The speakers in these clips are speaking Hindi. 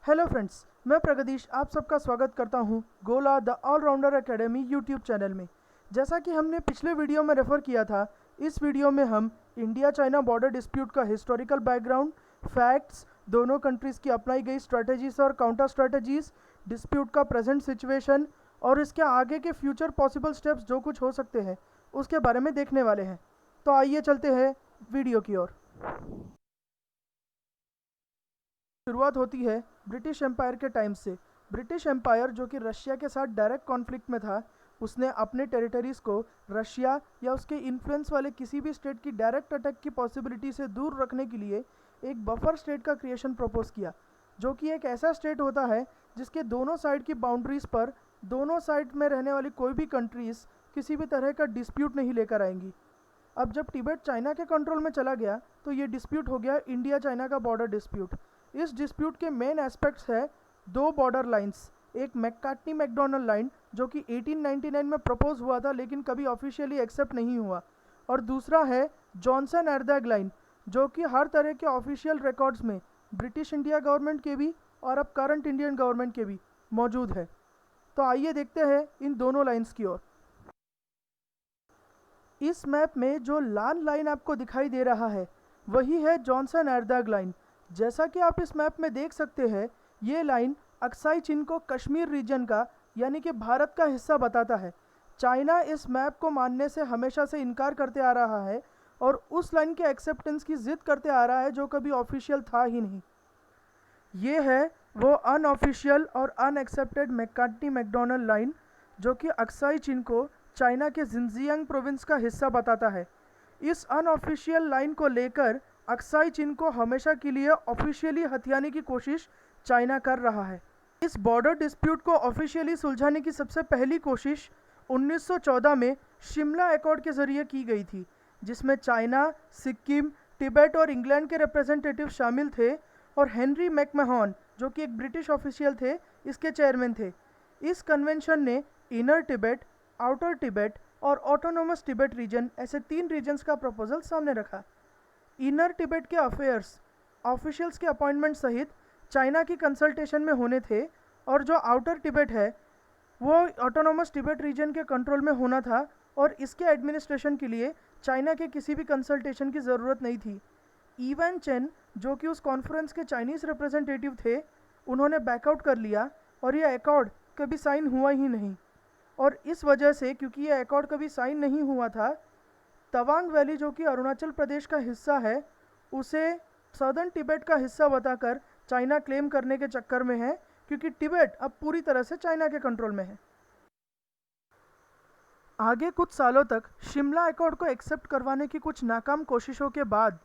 हेलो फ्रेंड्स, मैं प्रगदीश आप सबका स्वागत करता हूं Gola the allrounder academy YouTube channel में। जैसा कि हमने पिछले वीडियो में रेफ़र किया था, इस वीडियो में हम इंडिया चाइना बॉर्डर डिस्प्यूट का हिस्टोरिकल बैकग्राउंड, फैक्ट्स, दोनों कंट्रीज़ की अपनाई गई स्ट्रैटेजीज और काउंटर स्ट्रैटेजीज, डिस्प्यूट का प्रेजेंट सिचुएशन और इसके आगे के फ्यूचर पॉसिबल स्टेप्स जो कुछ हो सकते हैं उसके बारे में देखने वाले हैं। तो आइए चलते हैं वीडियो की ओर। शुरुआत होती है ब्रिटिश एम्पायर के टाइम से। ब्रिटिश एम्पायर जो कि रशिया के साथ डायरेक्ट कॉन्फ्लिक्ट में था, उसने अपने टेरिटरीज़ को रशिया या उसके इन्फ्लुएंस वाले किसी भी स्टेट की डायरेक्ट अटैक की पॉसिबिलिटी से दूर रखने के लिए एक बफर स्टेट का क्रिएशन प्रपोज किया, जो कि एक ऐसा स्टेट होता है जिसके दोनों साइड की बाउंड्रीज़ पर दोनों साइड में रहने वाली कोई भी कंट्रीज़ किसी भी तरह का डिस्प्यूट नहीं लेकर आएंगी। अब जब तिब्बत चाइना के कंट्रोल में चला गया तो ये डिस्प्यूट हो गया इंडिया चाइना का बॉर्डर डिस्प्यूट। इस डिस्प्यूट के मेन एस्पेक्ट्स है दो बॉर्डर लाइंस, एक मैककार्टनी मैकडोनल्ड लाइन जो कि 1899 में प्रपोज हुआ था लेकिन कभी ऑफिशियली एक्सेप्ट नहीं हुआ, और दूसरा है जॉनसन एर्दैग लाइन जो कि हर तरह के ऑफिशियल रिकॉर्ड्स में ब्रिटिश इंडिया गवर्नमेंट के भी और अब करंट इंडियन गवर्नमेंट के भी मौजूद है। तो आइए देखते हैं इन दोनों लाइन्स की ओर। इस मैप में जो लाल लाइन आपको दिखाई दे रहा है वही है जॉनसन एर्दैग लाइन। जैसा कि आप इस मैप में देख सकते हैं, ये लाइन अक्साई चीन को कश्मीर रीजन का यानी कि भारत का हिस्सा बताता है। चाइना इस मैप को मानने से हमेशा से इनकार करते आ रहा है और उस लाइन के एक्सेप्टेंस की जिद करते आ रहा है जो कभी ऑफिशियल था ही नहीं। ये है वो अनऑफिशियल और अनएक्सेप्टेड मैककार्टनी मैकडोनल्ड लाइन जो कि अक्साई चीन को चाइना के जिनजियांग प्रोविंस का हिस्सा बताता है। इस अनऑफिशियल लाइन को लेकर अक्साई चीन को हमेशा के लिए ऑफिशियली हथियाने की कोशिश चाइना कर रहा है। इस बॉर्डर डिस्प्यूट को ऑफिशियली सुलझाने की सबसे पहली कोशिश 1914 में शिमला एकॉर्ड के जरिए की गई थी, जिसमें चाइना, सिक्किम, तिब्बत और इंग्लैंड के रिप्रेजेंटेटिव शामिल थे और हेनरी मैकमahon जो कि एक ब्रिटिश ऑफिशियल थे, इसके चेयरमैन थे। इस कन्वेंशन ने इनर तिब्बत, आउटर तिब्बत और ऑटोनोमस तिब्बत रीजन ऐसे 3 रीजन्स का प्रपोजल सामने रखा। इनर तिब्बत के अफेयर्स ऑफिशियल्स के अपॉइंटमेंट सहित चाइना की कंसल्टेशन में होने थे, और जो आउटर तिब्बत है वो ऑटोनोमस तिब्बत रीजन के कंट्रोल में होना था और इसके एडमिनिस्ट्रेशन के लिए चाइना के किसी भी कंसल्टेशन की ज़रूरत नहीं थी। ईवन चेन जो कि उस कॉन्फ्रेंस के चाइनीज़ रिप्रेजेंटेटिव थे, उन्होंने बैकआउट कर लिया और यह एकॉर्ड कभी साइन हुआ ही नहीं। और इस वजह से, क्योंकि यह एकॉर्ड कभी साइन नहीं हुआ था, तवांग वैली जो कि अरुणाचल प्रदेश का हिस्सा है, उसे सदर्न तिब्बत का हिस्सा बताकर चाइना क्लेम करने के चक्कर में है, क्योंकि तिब्बत अब पूरी तरह से चाइना के कंट्रोल में है। आगे कुछ सालों तक शिमला एकॉर्ड को एक्सेप्ट करवाने की कुछ नाकाम कोशिशों के बाद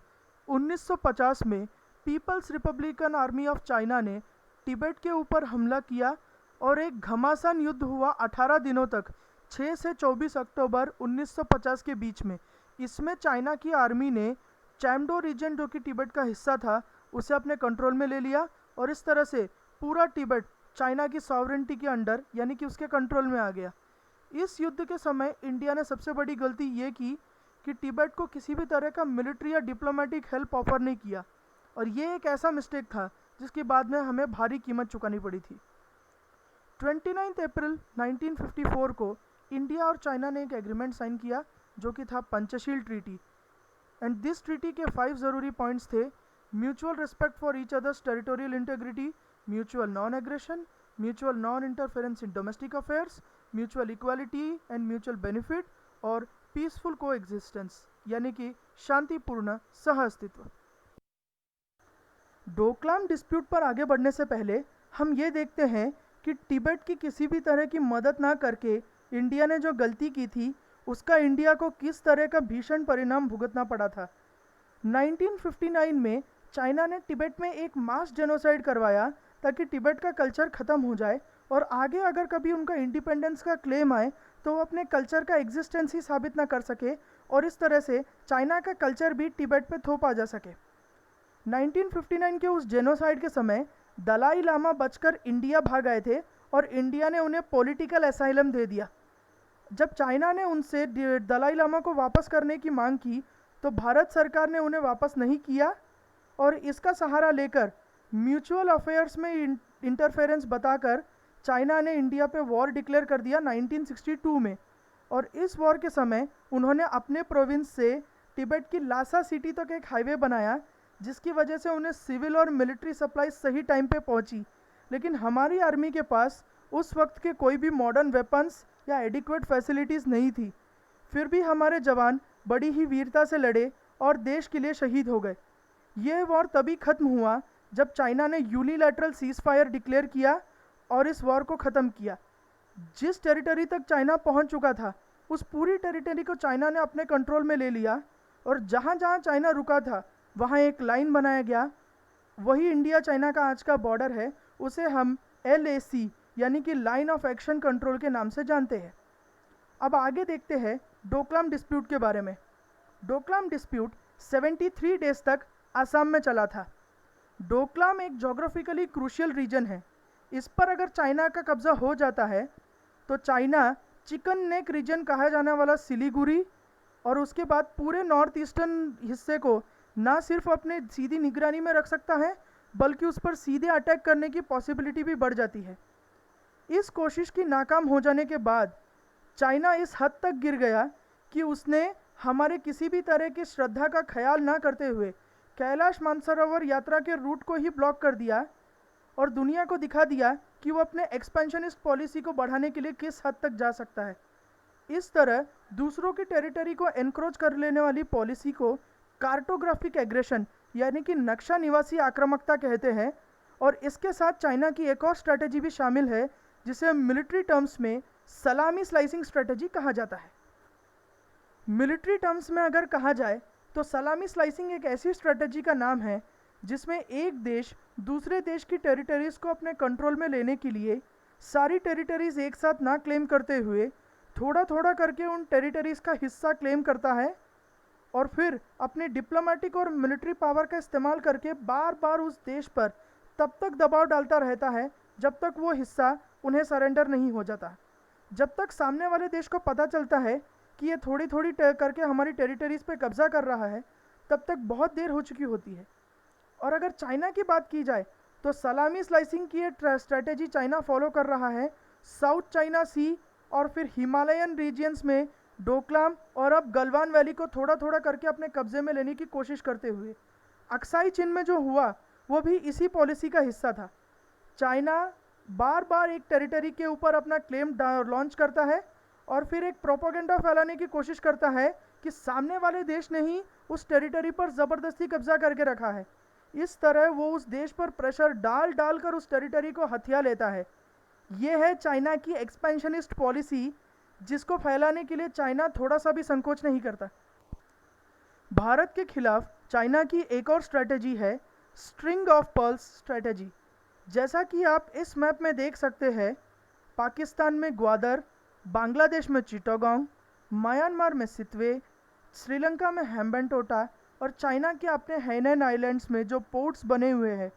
1950 में people's republican army of China ने तिब्बत के ऊपर हमला किया और एक घमासान युद्ध हुआ 18 दिनों तक, 6 से 24 अक्टूबर 1950 के बीच में। इसमें चाइना की आर्मी ने चैमडो रीजन जो कि तिब्बत का हिस्सा था उसे अपने कंट्रोल में ले लिया और इस तरह से पूरा तिब्बत चाइना की सॉवरेंटी के अंडर यानी कि उसके कंट्रोल में आ गया। इस युद्ध के समय इंडिया ने सबसे बड़ी गलती ये की कि तिब्बत को किसी भी तरह का मिलिट्री या डिप्लोमेटिक हेल्प ऑफर नहीं किया, और ये एक ऐसा मिस्टेक था जिसकी बाद में हमें भारी कीमत चुकानी पड़ी थी। 29 अप्रैल 1954 को इंडिया और चाइना ने एक एग्रीमेंट साइन किया जो कि था Panchsheel treaty. And this treaty के 5 ज़रूरी पॉइंट्स थे: mutual respect for each others territorial integrity, mutual non aggression, mutual non interference in domestic affairs, mutual equality and mutual benefit, और पीसफुल को एग्जिस्टेंस यानी कि शांतिपूर्ण सह अस्तित्व। डोकलाम डिस्प्यूट पर आगे बढ़ने से पहले हम ये देखते हैं कि तिब्बत की किसी भी तरह की मदद ना करके इंडिया ने जो गलती की थी उसका इंडिया को किस तरह का भीषण परिणाम भुगतना पड़ा था। 1959 में चाइना ने तिब्बत में एक मास जेनोसाइड करवाया ताकि तिब्बत का कल्चर ख़त्म हो जाए और आगे अगर कभी उनका इंडिपेंडेंस का क्लेम आए तो वो अपने कल्चर का एग्जिस्टेंस ही साबित ना कर सके और इस तरह से चाइना का कल्चर भी तिब्बत पे थोपा जा सके। 1959 के उस जेनोसाइड के समय दलाई लामा बचकर इंडिया भाग आए थे और इंडिया ने उन्हें पॉलिटिकल असाइलम दे दिया। जब चाइना ने उनसे दलाई लामा को वापस करने की मांग की तो भारत सरकार ने उन्हें वापस नहीं किया और इसका सहारा लेकर म्यूचुअल अफेयर्स में इंटरफेरेंस बताकर चाइना ने इंडिया पे वॉर डिक्लेयर कर दिया 1962 में। और इस वॉर के समय उन्होंने अपने प्रोविंस से तिब्बत की लासा सिटी तक एक हाईवे बनाया, जिसकी वजह से उन्हें सिविल और मिलिट्री सप्लाई सही टाइम पे पहुंची। लेकिन हमारी आर्मी के पास उस वक्त के कोई भी मॉडर्न वेपन्स या एडिक्वेट फैसिलिटीज़ नहीं थी। फिर भी हमारे जवान बड़ी ही वीरता से लड़े और देश के लिए शहीद हो गए। ये वॉर तभी ख़त्म हुआ जब चाइना ने यूनिलैटरल सीज फायर डिक्लेयर किया और इस वॉर को ख़त्म किया। जिस टेरिटरी तक चाइना पहुंच चुका था, उस पूरी टेरिटरी को चाइना ने अपने कंट्रोल में ले लिया और जहां जहां चाइना रुका था वहां एक लाइन बनाया गया। वही इंडिया चाइना का आज का बॉर्डर है। उसे हम LAC यानी कि लाइन ऑफ एक्शन कंट्रोल के नाम से जानते हैं। अब आगे देखते हैं डोकलाम डिस्प्यूट के बारे में। डोकलाम डिस्प्यूट 73 डेज तक असम में चला था। डोकलाम एक जोग्राफिकली क्रूशियल रीजन है। इस पर अगर चाइना का कब्जा हो जाता है तो चाइना चिकन नेक रीजन कहा जाने वाला सिलीगुड़ी और उसके बाद पूरे नॉर्थ ईस्टर्न हिस्से को ना सिर्फ अपने सीधी निगरानी में रख सकता है, बल्कि उस पर सीधे अटैक करने की पॉसिबिलिटी भी बढ़ जाती है। इस कोशिश की नाकाम हो जाने के बाद चाइना इस हद तक गिर गया कि उसने हमारे किसी भी तरह की श्रद्धा का ख्याल ना करते हुए कैलाश मानसरोवर यात्रा के रूट को ही ब्लॉक कर दिया और दुनिया को दिखा दिया कि वो अपने एक्सपेंशनिस्ट पॉलिसी को बढ़ाने के लिए किस हद तक जा सकता है। इस तरह दूसरों की टेरिटरी को एनक्रोच कर लेने वाली पॉलिसी को कार्टोग्राफिक एग्रेशन यानी कि नक्शा निवासी आक्रामकता कहते हैं। और इसके साथ चाइना की एक और स्ट्रैटेजी भी शामिल है, जिसे मिलिट्री टर्म्स में सलामी स्लाइसिंग स्ट्रैटेजी कहा जाता है। मिलिट्री टर्म्स में अगर कहा जाए तो सलामी स्लाइसिंग एक ऐसी स्ट्रैटेजी का नाम है जिसमें एक देश दूसरे देश की टेरिटरीज़ को अपने कंट्रोल में लेने के लिए सारी टेरिटरीज़ एक साथ ना क्लेम करते हुए थोड़ा थोड़ा करके उन टेरिटरीज़ का हिस्सा क्लेम करता है और फिर अपने डिप्लोमेटिक और मिलिट्री पावर का इस्तेमाल करके बार बार उस देश पर तब तक दबाव डालता रहता है जब तक वो हिस्सा उन्हें सरेंडर नहीं हो जाता। जब तक सामने वाले देश को पता चलता है कि ये थोड़ी थोड़ी करके हमारी टेरिटरीज़ पे कब्जा कर रहा है, तब तक बहुत देर हो चुकी होती है। और अगर चाइना की बात की जाए तो सलामी स्लाइसिंग की एक स्ट्रैटेजी चाइना फॉलो कर रहा है साउथ चाइना सी और फिर हिमालयन रीजियंस में डोकलाम और अब गलवान वैली को थोड़ा थोड़ा करके अपने कब्जे में लेने की कोशिश करते हुए। अक्साई चीन में जो हुआ वो भी इसी पॉलिसी का हिस्सा था। चाइना बार बार एक टेरिटरी के ऊपर अपना क्लेम लॉन्च करता है और फिर एक प्रोपेगेंडा फैलाने की कोशिश करता है कि सामने वाले देश ने ही उस टेरिटरी पर ज़बरदस्ती कब्जा करके रखा है। इस तरह वो उस देश पर प्रेशर डाल डाल कर उस टेरिटरी को हथिया लेता है। ये है चाइना की एक्सपेंशनिस्ट पॉलिसी, जिसको फैलाने के लिए चाइना थोड़ा सा भी संकोच नहीं करता। भारत के खिलाफ चाइना की एक और स्ट्रैटेजी है स्ट्रिंग ऑफ पर्ल्स स्ट्रैटेजी। जैसा कि आप इस मैप में देख सकते हैं, पाकिस्तान में ग्वादर, बांग्लादेश में चिटागोंग, म्यांमार में सितवे, श्रीलंका में हेम्बनटोटा और चाइना के अपने हैनन आइलैंड्स में जो पोर्ट्स बने हुए हैं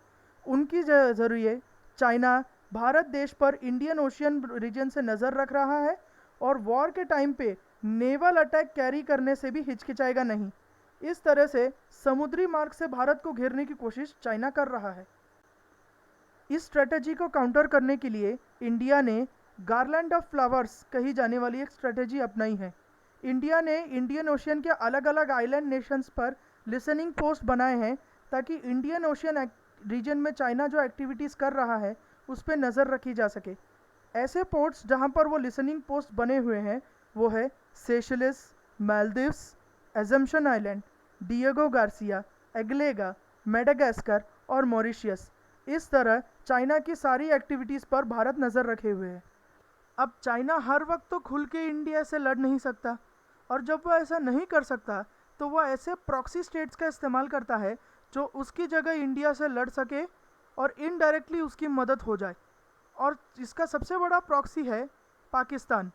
उनकी जरिए चाइना भारत देश पर इंडियन ओशियन रीजन से नज़र रख रहा है और वॉर के टाइम पे नेवल अटैक कैरी करने से भी हिचकिचाएगा नहीं। इस तरह से समुद्री मार्ग से भारत को घेरने की कोशिश चाइना कर रहा है। इस स्ट्रेटजी को काउंटर करने के लिए इंडिया ने गार्लैंड ऑफ फ्लावर्स कही जाने वाली एक स्ट्रेटजी अपनाई है। इंडिया ने इंडियन ओशियन के अलग अलग आइलैंड नेशंस पर लिसनिंग पोस्ट बनाए हैं ताकि इंडियन ओशियन रीजन में चाइना जो एक्टिविटीज़ कर रहा है उस पर नज़र रखी जा सके। ऐसे पोर्ट्स जहां पर वो लिसनिंग पोस्ट बने हुए हैं वो है Seychelles, Maldives, Assumption island, Diego Garcia, Agalega, Madagascar और मॉरिशियस। इस तरह चाइना की सारी एक्टिविटीज़ पर भारत नज़र रखे हुए है। अब चाइना हर वक्त तो खुल के इंडिया से लड़ नहीं सकता और जब वो ऐसा नहीं कर सकता तो वो ऐसे प्रॉक्सी स्टेट्स का इस्तेमाल करता है जो उसकी जगह इंडिया से लड़ सके और इनडायरेक्टली उसकी मदद हो जाए। और इसका सबसे बड़ा प्रॉक्सी है पाकिस्तान।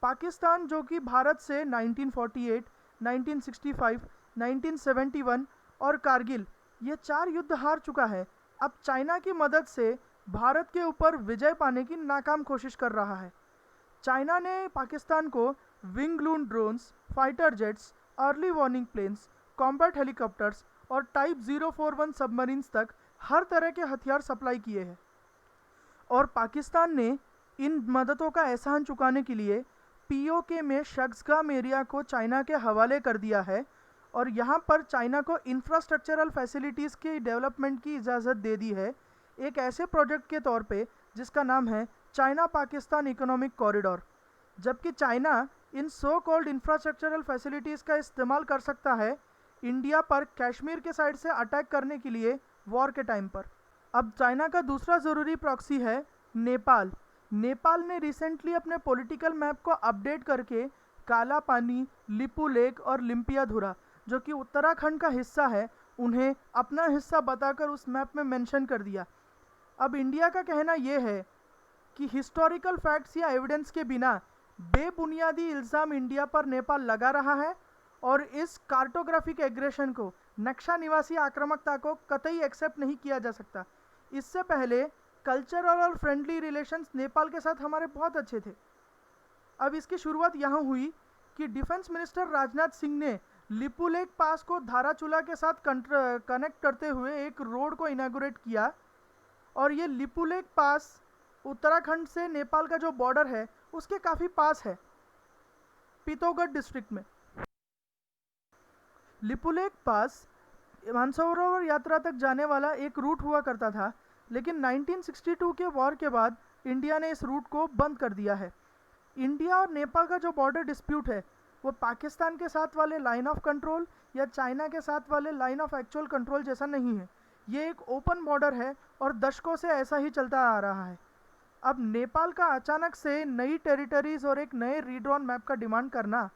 पाकिस्तान जो कि भारत से 1948, 1965, 1971 और कारगिल ये 4 युद्ध हार चुका है। अब चाइना की मदद से भारत के ऊपर विजय पाने की नाकाम कोशिश कर रहा है। चाइना ने पाकिस्तान को Wing Loong drones, fighter jets, early warning planes, combat helicopters और टाइप 041 सबमरीन्स तक हर तरह के हथियार सप्लाई किए हैं। और पाकिस्तान ने इन मददों का एहसान चुकाने के लिए पीओके में शक्सगाम एरिया को चाइना के हवाले कर दिया है और यहाँ पर चाइना को इंफ्रास्ट्रक्चरल फैसिलिटीज़ की डेवलपमेंट की इजाज़त दे दी है, एक ऐसे प्रोजेक्ट के तौर पे जिसका नाम है चाइना पाकिस्तान इकोनॉमिक कॉरिडोर। जबकि China in so called infrastructural facilities का इस्तेमाल कर सकता है इंडिया पर कश्मीर के साइड से अटैक करने के लिए वॉर के टाइम पर। अब चाइना का दूसरा ज़रूरी प्रॉक्सी है नेपाल। नेपाल ने रिसेंटली अपने पॉलिटिकल मैप को अपडेट करके काला पानी, लिपू लेक और लिम्पियाधुरा जो कि उत्तराखंड का हिस्सा है, उन्हें अपना हिस्सा बताकर उस मैप में मेंशन कर दिया। अब इंडिया का कहना यह है कि हिस्टोरिकल फैक्ट्स या एविडेंस के बिना बेबुनियादी इल्ज़ाम इंडिया पर नेपाल लगा रहा है और इस कार्टोग्राफिक एग्रेशन को, नक्शा निवासी आक्रामकता को कतई एक्सेप्ट नहीं किया जा सकता। इससे पहले कल्चरल और फ्रेंडली रिलेशंस नेपाल के साथ हमारे बहुत अच्छे थे। अब इसकी शुरुआत यहाँ हुई कि डिफेंस मिनिस्टर राजनाथ सिंह ने लिपुलेक पास को धाराचूला के साथ कनेक्ट करते हुए एक रोड को इनागुरेट किया और ये लिपुलेक पास उत्तराखंड से नेपाल का जो बॉर्डर है उसके काफ़ी पास है, पिथौरागढ़ डिस्ट्रिक्ट में। लिपुलेक पास मानसरोवर यात्रा तक जाने वाला एक रूट हुआ करता था, लेकिन 1962 के वॉर के बाद इंडिया ने इस रूट को बंद कर दिया है। इंडिया और नेपाल का जो बॉर्डर डिस्प्यूट है वो पाकिस्तान के साथ वाले लाइन ऑफ कंट्रोल या चाइना के साथ वाले लाइन ऑफ एक्चुअल कंट्रोल जैसा नहीं है। ये एक ओपन बॉर्डर है और दशकों से ऐसा ही चलता आ रहा है। अब नेपाल का अचानक से नई टेरिटरीज और एक नए रीड्रॉन मैप का डिमांड करना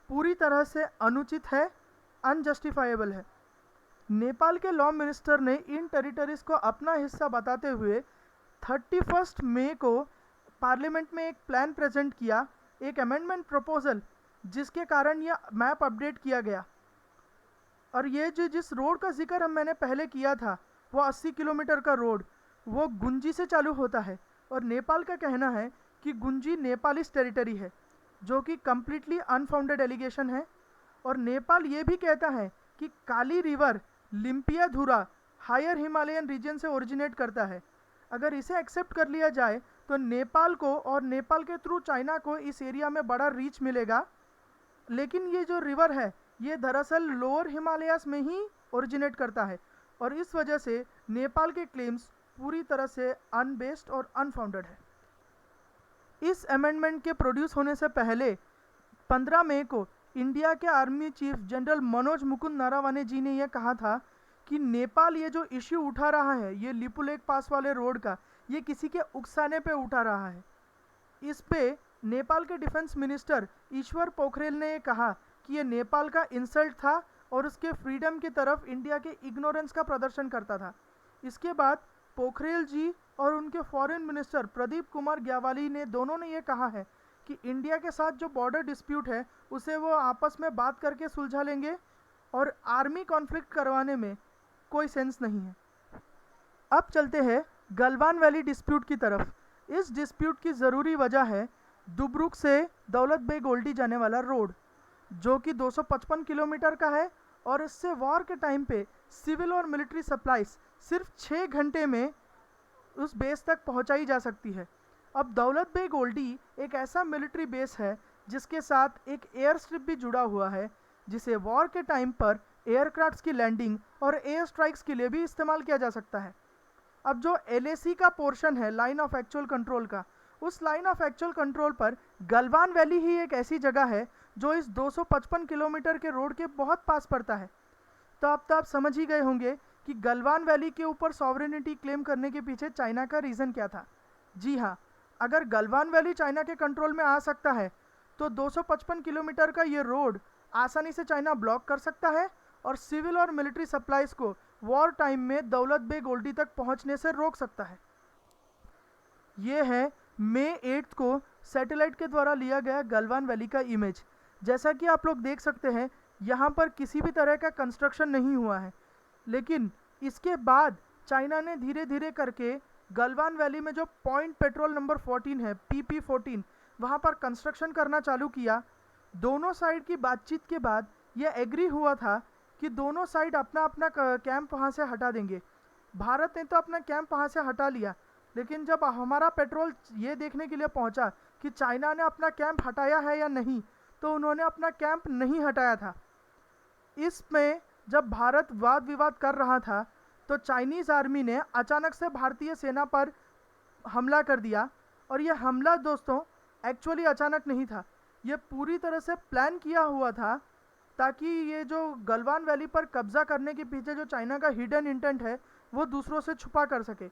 पूरी तरह से अनुचित है, अनजस्टिफाइबल है। नेपाल के लॉ मिनिस्टर ने इन टेरिटरीज को अपना हिस्सा बताते हुए 31 मई को पार्लियामेंट में एक प्लान प्रेजेंट किया, एक अमेंडमेंट प्रपोजल, जिसके कारण यह मैप अपडेट किया गया। और ये जिस रोड का जिक्र मैंने पहले किया था वो 80 किलोमीटर का रोड वो गुंजी से चालू होता है और नेपाल का कहना है कि गुंजी नेपालिस टेरिटरी है, जो कि कम्प्लीटली अनफाउंडेड एलिगेशन है। और नेपाल ये भी कहता है कि Kali river Limpiyadhura higher Himalayan region से ओरिजिनेट करता है। अगर इसे एक्सेप्ट कर लिया जाए तो नेपाल को और नेपाल के थ्रू चाइना को इस एरिया में बड़ा रीच मिलेगा। लेकिन ये जो रिवर है ये दरअसल लोअर हिमालयास में ही ओरिजिनेट करता है और इस वजह से नेपाल के क्लेम्स पूरी तरह से अनबेस्ड और अनफाउंडेड है। इस अमेंडमेंट के प्रोड्यूस होने से पहले 15 मई को इंडिया के army chief general Manoj Mukund Naravane ji ने यह कहा था कि नेपाल ये जो इश्यू उठा रहा है, ये लिपुलेक पास वाले रोड का, ये किसी के उकसाने पे उठा रहा है। इस पे नेपाल के डिफेंस मिनिस्टर ईश्वर पोखरेल ने कहा कि ये नेपाल का इंसल्ट था और उसके फ्रीडम की तरफ इंडिया के इग्नोरेंस का प्रदर्शन करता था। इसके बाद पोखरेल जी और उनके फॉरेन मिनिस्टर प्रदीप कुमार ग्यावाली ने दोनों ने ये कहा है कि इंडिया के साथ जो बॉर्डर डिस्प्यूट है उसे वो आपस में बात करके सुलझा लेंगे और आर्मी कॉन्फ्लिक्ट करवाने में कोई सेंस नहीं है। अब चलते हैं गलवान वैली डिस्प्यूट की तरफ। इस डिस्प्यूट की ज़रूरी वजह है दुब्रुक से दौलत बेग ओल्डी जाने वाला रोड, जो कि 255 किलोमीटर का है और इससे वॉर के टाइम पे सिविल और मिलिट्री सप्लाईज सिर्फ 6 घंटे में उस बेस तक पहुंचाई जा सकती है। अब दौलत बेग ओल्डी एक ऐसा मिलिट्री बेस है जिसके साथ एक एयर स्ट्रिप भी जुड़ा हुआ है, जिसे वॉर के टाइम पर एयरक्राफ्ट्स की लैंडिंग और एयर स्ट्राइक्स के लिए भी इस्तेमाल किया जा सकता है। अब जो LAC का पोर्शन है लाइन ऑफ एक्चुअल कंट्रोल का, उस लाइन ऑफ एक्चुअल कंट्रोल पर गलवान वैली ही एक ऐसी जगह है जो इस 255 किलोमीटर के रोड के बहुत पास पड़ता है। तो अब तो आप समझ ही गए होंगे कि गलवान वैली के ऊपर सॉवरेनिटी क्लेम करने के पीछे चाइना का रीज़न क्या था। जी हाँ, अगर गलवान वैली चाइना के कंट्रोल में आ सकता है तो 255 किलोमीटर का ये रोड आसानी से चाइना ब्लॉक कर सकता है और सिविल और मिलिट्री सप्लाईज को वॉर टाइम में दौलत बेग ओल्डी तक पहुंचने से रोक सकता है। ये है मई 8 को सैटेलाइट के द्वारा लिया गया गलवान वैली का इमेज। जैसा कि आप लोग देख सकते हैं यहाँ पर किसी भी तरह का कंस्ट्रक्शन नहीं हुआ है, लेकिन इसके बाद चाइना ने धीरे धीरे करके गलवान वैली में जो पॉइंट पेट्रोल नंबर 14 है PP14, वहाँ पर कंस्ट्रक्शन करना चालू किया। दोनों साइड की बातचीत के बाद यह एग्री हुआ था कि दोनों साइड अपना अपना कैंप वहाँ से हटा देंगे। भारत ने तो अपना कैंप वहाँ से हटा लिया, लेकिन जब हमारा पेट्रोल ये देखने के लिए पहुँचा कि चाइना ने अपना कैंप हटाया है या नहीं, तो उन्होंने अपना कैंप नहीं हटाया था। इसमें जब भारत वाद विवाद कर रहा था तो चाइनीज़ आर्मी ने अचानक से भारतीय सेना पर हमला कर दिया। और ये हमला दोस्तों एक्चुअली अचानक नहीं था, ये पूरी तरह से प्लान किया हुआ था, ताकि ये जो गलवान वैली पर कब्जा करने के पीछे जो चाइना का हिडन इंटेंट है वो दूसरों से छुपा कर सके।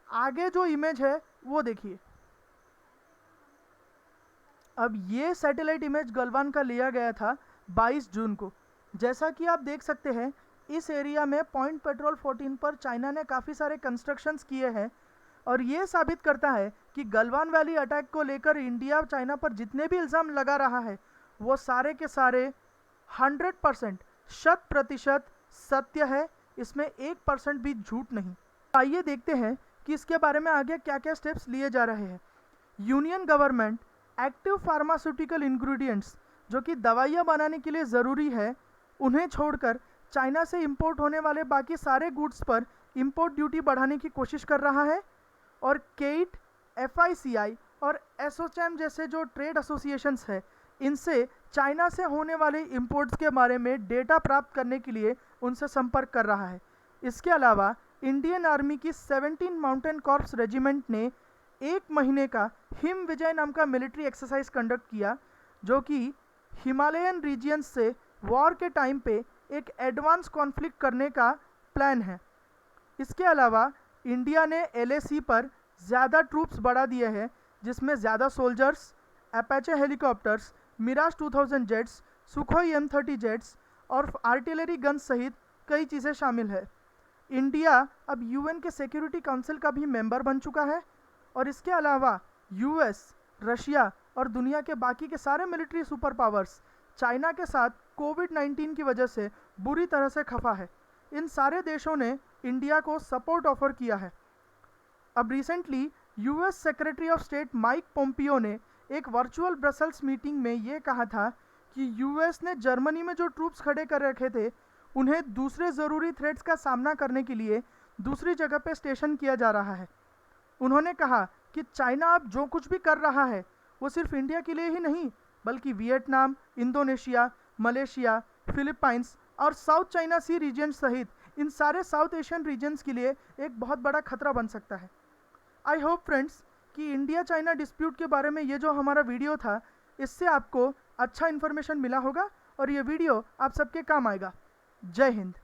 आगे जो इमेज है वो देखिए। अब ये सैटेलाइट इमेज गलवान का लिया गया था 22 जून को। जैसा कि आप देख सकते हैं, इस एरिया में पॉइंट पेट्रोल 14 पर चाइना ने काफ़ी सारे कंस्ट्रक्शंस किए हैं, और ये साबित करता है कि गलवान वैली अटैक को लेकर इंडिया चाइना पर जितने भी इल्ज़ाम लगा रहा है वो सारे के सारे 100% शत प्रतिशत सत्य है, इसमें 1% भी झूठ नहीं। आइए देखते हैं कि इसके बारे में आगे क्या क्या स्टेप्स लिए जा रहे हैं। Union government active pharmaceutical ingredients जो कि दवाइयाँ बनाने के लिए ज़रूरी है, उन्हें छोड़कर चाइना से इंपोर्ट होने वाले बाकी सारे गुड्स पर इंपोर्ट ड्यूटी बढ़ाने की कोशिश कर रहा है। और केट, FICI और एसोचैम जैसे जो ट्रेड एसोसिएशंस है, इनसे चाइना से होने वाले इंपोर्ट्स के बारे में डेटा प्राप्त करने के लिए उनसे संपर्क कर रहा है। इसके अलावा इंडियन आर्मी की 17 माउंटेन कॉर्प्स रेजिमेंट ने 1 महीने का हिम विजय नाम का मिलिट्री एक्सरसाइज कंडक्ट किया, जो कि हिमालयन रीजियंस से वॉर के टाइम पे एक एडवांस कॉन्फ्लिक्ट करने का प्लान है। इसके अलावा इंडिया ने LAC पर ज़्यादा ट्रूप्स बढ़ा दिए हैं, जिसमें ज़्यादा soldiers, Apache helicopters, Mirage 2000 jets, Sukhoi M30 jets और आर्टिलरी गन्स सहित कई चीज़ें शामिल है। इंडिया अब UN के सिक्योरिटी काउंसिल का भी मेंबर बन चुका है, और इसके अलावा US, रशिया और दुनिया के बाकी के सारे मिलिट्री सुपर पावर्स चाइना के साथ कोविड-19 की वजह से बुरी तरह से खफा है। इन सारे देशों ने इंडिया को सपोर्ट ऑफर किया है। अब recently US secretary of state Mike Pompeo ने एक वर्चुअल ब्रसल्स मीटिंग में ये कहा था कि US ने जर्मनी में जो ट्रूप्स खड़े कर रखे थे, उन्हें दूसरे ज़रूरी थ्रेट्स का सामना करने के लिए दूसरी जगह पे स्टेशन किया जा रहा है। उन्होंने कहा कि चाइना अब जो कुछ भी कर रहा है वो सिर्फ इंडिया के लिए ही नहीं, बल्कि वियतनाम, इंडोनेशिया, मलेशिया, फिलीपाइंस और साउथ चाइना सी रीजन सहित इन सारे साउथ एशियन रीजन्स के लिए एक बहुत बड़ा खतरा बन सकता है। आई होप फ्रेंड्स कि इंडिया चाइना डिस्प्यूट के बारे में ये जो हमारा वीडियो था, इससे आपको अच्छा इन्फॉर्मेशन मिला होगा और ये वीडियो आप सबके काम आएगा। जय हिंद।